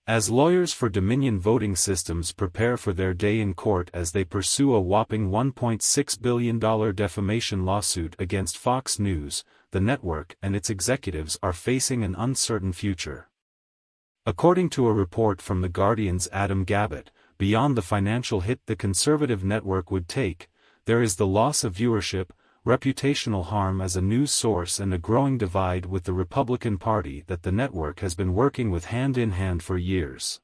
As lawyers for Dominion Voting Systems prepare for their day in court as they pursue a whopping $1.6 billion defamation lawsuit against Fox News, the network and its executives are facing an uncertain future. According to a report from The Guardian's Adam Gabbett, beyond the financial hit the conservative network would take, there is the loss of viewership, reputational harm as a news source and a growing divide with the Republican Party that the network has been working with hand in hand for years.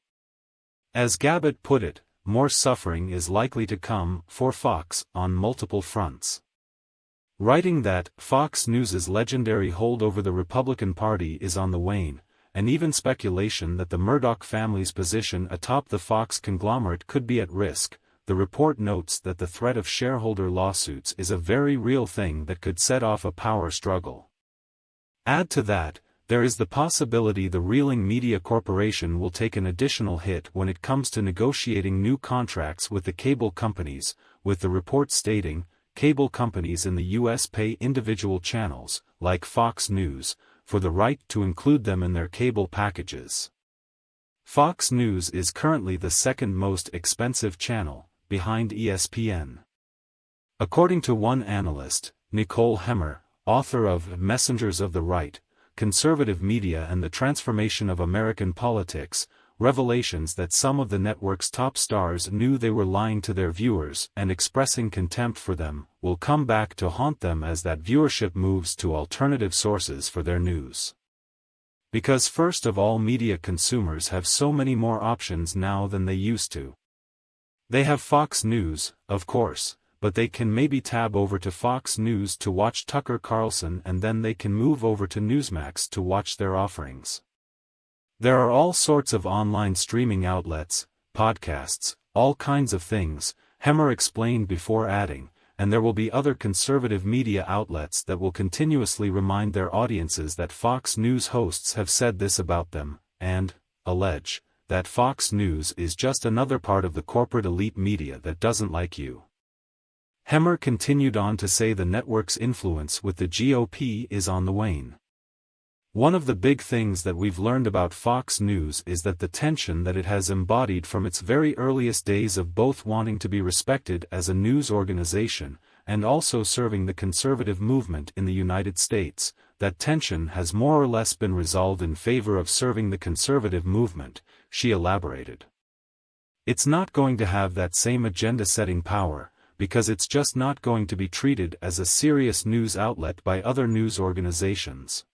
As Gabbett put it, more suffering is likely to come for Fox on multiple fronts. Writing that Fox News's legendary hold over the Republican Party is on the wane, and even speculation that the Murdoch family's position atop the Fox conglomerate could be at risk, the report notes that the threat of shareholder lawsuits is a very real thing that could set off a power struggle. Add to that, there is the possibility the reeling media corporation will take an additional hit when it comes to negotiating new contracts with the cable companies, with the report stating, cable companies in the U.S. pay individual channels, like Fox News, for the right to include them in their cable packages. Fox News is currently the second most expensive channel, behind ESPN. According to one analyst, Nicole Hemmer, author of Messengers of the Right, Conservative Media and the Transformation of American Politics, revelations that some of the network's top stars knew they were lying to their viewers and expressing contempt for them, will come back to haunt them as that viewership moves to alternative sources for their news. Because first of all, media consumers have so many more options now than they used to. They have Fox News, of course, but they can maybe tab over to Fox News to watch Tucker Carlson and then they can move over to Newsmax to watch their offerings. There are all sorts of online streaming outlets, podcasts, all kinds of things, Hemmer explained before adding, and there will be other conservative media outlets that will continuously remind their audiences that Fox News hosts have said this about them, and allege that Fox News is just another part of the corporate elite media that doesn't like you. Hemmer continued on to say the network's influence with the GOP is on the wane. One of the big things that we've learned about Fox News is that the tension that it has embodied from its very earliest days of both wanting to be respected as a news organization and also serving the conservative movement in the United States, that tension has more or less been resolved in favor of serving the conservative movement, she elaborated. It's not going to have that same agenda-setting power, because it's just not going to be treated as a serious news outlet by other news organizations.